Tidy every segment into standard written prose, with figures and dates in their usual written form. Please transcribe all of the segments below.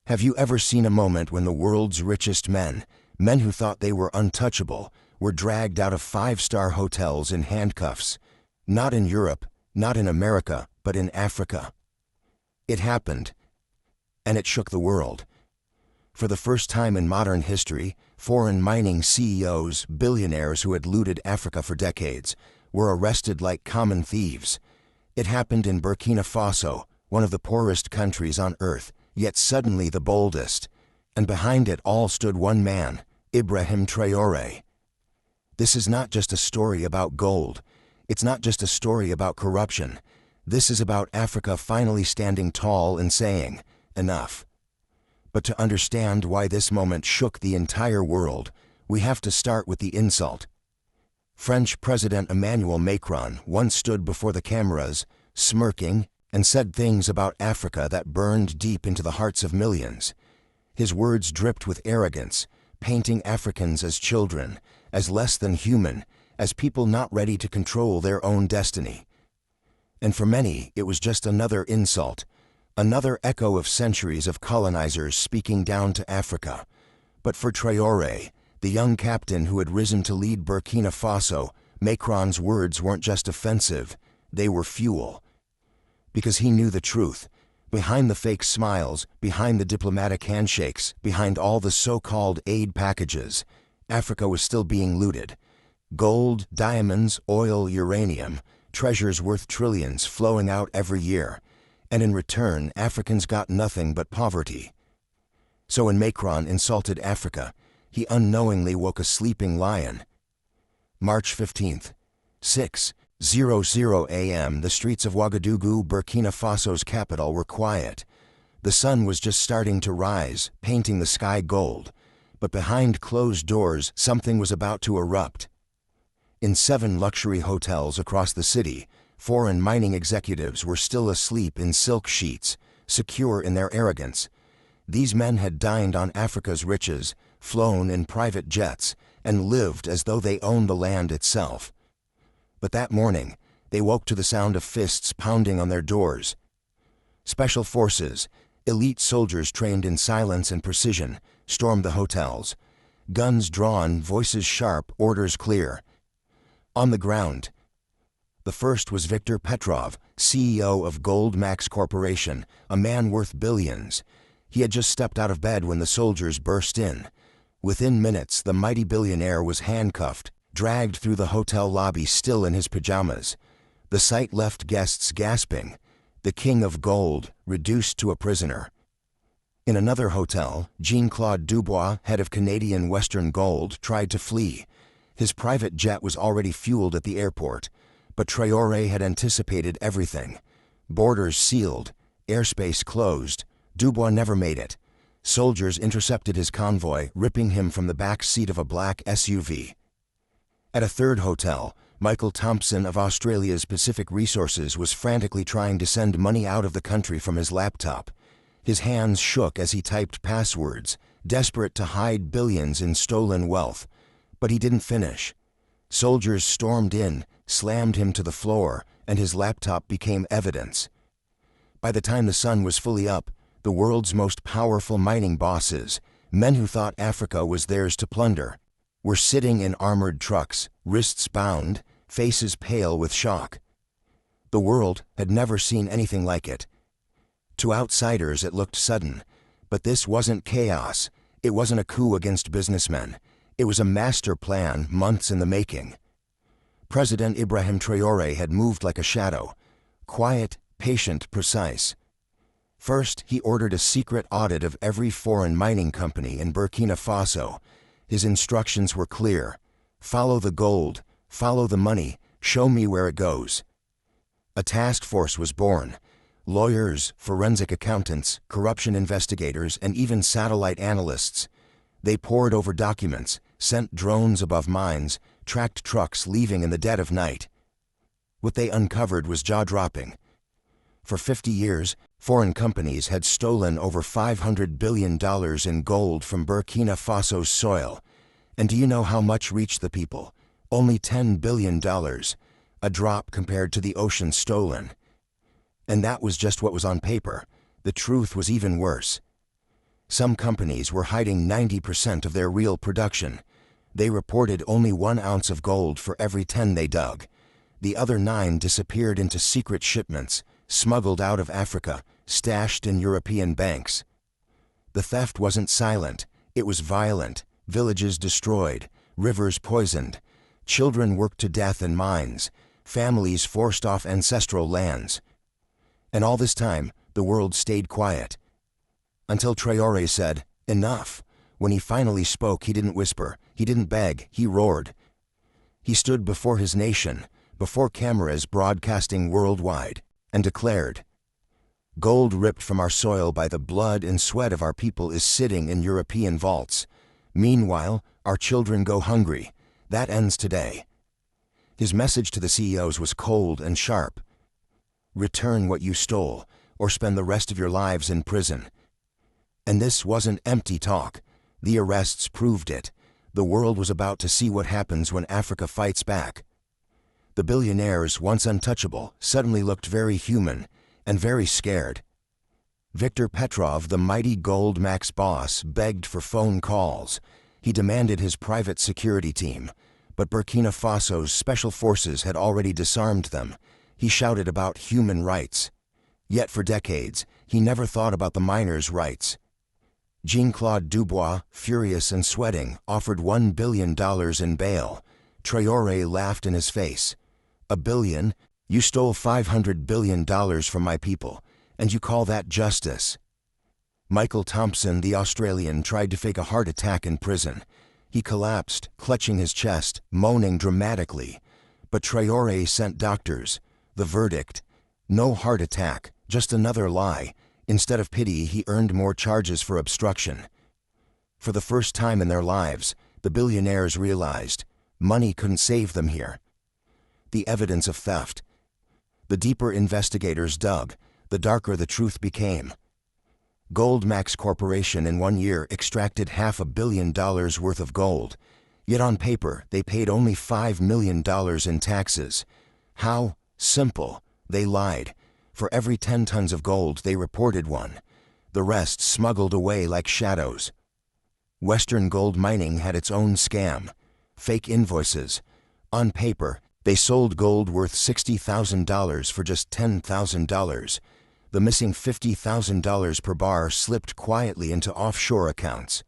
Have you ever seen a moment when the world's richest men who thought they were untouchable, were dragged out of five-star hotels in handcuffs? Not in Europe, not in America, but in Africa. It happened, and it shook the world. For the first time in modern history, foreign mining CEOs, billionaires who had looted Africa for decades, were arrested like common thieves. It happened in Burkina Faso, one of the poorest countries on earth, yet suddenly the boldest. And behind it all stood one man, Ibrahim Traoré. This is not just a story about gold. It's not just a story about corruption. This is about Africa finally standing tall and saying, enough. But to understand why this moment shook the entire world, we have to start with the insult. French President Emmanuel Macron once stood before the cameras, smirking, and said things about Africa that burned deep into the hearts of millions. His words dripped with arrogance, painting Africans as children, as less than human, as people not ready to control their own destiny. And for many, it was just another insult, another echo of centuries of colonizers speaking down to Africa. But for Traoré, the young captain who had risen to lead Burkina Faso, Macron's words weren't just offensive, they were fuel. Because he knew the truth. Behind the fake smiles, behind the diplomatic handshakes, behind all the so-called aid packages, Africa was still being looted. Gold, diamonds, oil, uranium, treasures worth trillions flowing out every year. And in return, Africans got nothing but poverty. So when Macron insulted Africa, he unknowingly woke a sleeping lion. March 15th, 6:00 a.m. The streets of Ouagadougou, Burkina Faso's capital, were quiet. The sun was just starting to rise, painting the sky gold. But behind closed doors, something was about to erupt. In 7 luxury hotels across the city, foreign mining executives were still asleep in silk sheets, secure in their arrogance. These men had dined on Africa's riches, flown in private jets, and lived as though they owned the land itself. But that morning, they woke to the sound of fists pounding on their doors. Special forces, elite soldiers trained in silence and precision, stormed the hotels. Guns drawn, voices sharp, orders clear. On the ground, the first was Victor Petrov, CEO of Goldmax Corporation, a man worth billions. He had just stepped out of bed when the soldiers burst in. Within minutes, the mighty billionaire was handcuffed, dragged through the hotel lobby still in his pajamas. The sight left guests gasping. The king of gold, reduced to a prisoner. In another hotel, Jean-Claude Dubois, head of Canadian Western Gold, tried to flee. His private jet was already fueled at the airport, but Traoré had anticipated everything. Borders sealed, airspace closed. Dubois never made it. Soldiers intercepted his convoy, ripping him from the back seat of a black SUV. At a third hotel, Michael Thompson of Australia's Pacific Resources was frantically trying to send money out of the country from his laptop. His hands shook as he typed passwords, desperate to hide billions in stolen wealth. But he didn't finish. Soldiers stormed in, slammed him to the floor, and his laptop became evidence. By the time the sun was fully up, the world's most powerful mining bosses, men who thought Africa was theirs to plunder, were sitting in armored trucks, wrists bound, faces pale with shock. The world had never seen anything like it. To outsiders it looked sudden, but this wasn't chaos. It wasn't a coup against businessmen. It was a master plan, months in the making. President Ibrahim Traoré had moved like a shadow, quiet, patient, precise. First, he ordered a secret audit of every foreign mining company in Burkina Faso. His instructions were clear. Follow the gold, follow the money, show me where it goes. A task force was born. Lawyers, forensic accountants, corruption investigators, and even satellite analysts. They pored over documents, sent drones above mines, tracked trucks leaving in the dead of night. What they uncovered was jaw-dropping. For 50 years, foreign companies had stolen over $500 billion in gold from Burkina Faso's soil. And do you know how much reached the people? Only $10 billion, a drop compared to the ocean stolen. And that was just what was on paper. The truth was even worse. Some companies were hiding 90% of their real production. They reported only 1 ounce of gold for every 10 they dug. The other 9 disappeared into secret shipments, smuggled out of Africa, stashed in European banks. The theft wasn't silent, it was violent. Villages destroyed, rivers poisoned, children worked to death in mines, families forced off ancestral lands. And all this time, the world stayed quiet. Until Traore said, "Enough." When he finally spoke, he didn't whisper, he didn't beg, he roared. He stood before his nation, before cameras broadcasting worldwide, and declared, "Gold ripped from our soil by the blood and sweat of our people is sitting in European vaults. Meanwhile, our children go hungry. That ends today." His message to the CEOs was cold and sharp. Return what you stole, or spend the rest of your lives in prison. And this wasn't empty talk. The arrests proved it. The world was about to see what happens when Africa fights back. The billionaires, once untouchable, suddenly looked very human and very scared. Viktor Petrov, the mighty Gold Max boss, begged for phone calls. He demanded his private security team, but Burkina Faso's special forces had already disarmed them. He shouted about human rights. Yet for decades, he never thought about the miners' rights. Jean-Claude Dubois, furious and sweating, offered $1 billion in bail. Traore laughed in his face. "$1 billion? You stole $500 billion from my people, and you call that justice?" Michael Thompson, the Australian, tried to fake a heart attack in prison. He collapsed, clutching his chest, moaning dramatically. But Traore sent doctors. The verdict: no heart attack, just another lie. Instead of pity, he earned more charges for obstruction. For the first time in their lives, the billionaires realized money couldn't save them here. The evidence of theft. The deeper investigators dug, the darker the truth became. Goldmax Corporation in 1 year extracted $500 million worth of gold, yet on paper they paid only $5 million in taxes. How? Simple. They lied. For every 10 tons of gold they reported 1. The rest smuggled away like shadows. Western Gold Mining had its own scam. Fake invoices. On paper, they sold gold worth $60,000 for just $10,000. The missing $50,000 per bar slipped quietly into offshore accounts.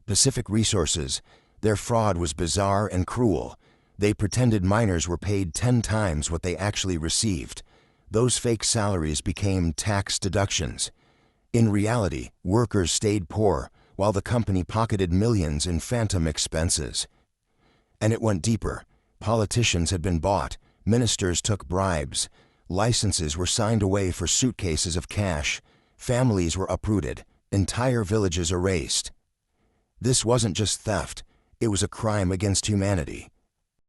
Pacific Resources, their fraud was bizarre and cruel. They pretended miners were paid 10 times what they actually received. Those fake salaries became tax deductions. In reality, workers stayed poor, while the company pocketed millions in phantom expenses. And it went deeper. Politicians had been bought, ministers took bribes, licenses were signed away for suitcases of cash, families were uprooted, entire villages erased. This wasn't just theft, it was a crime against humanity.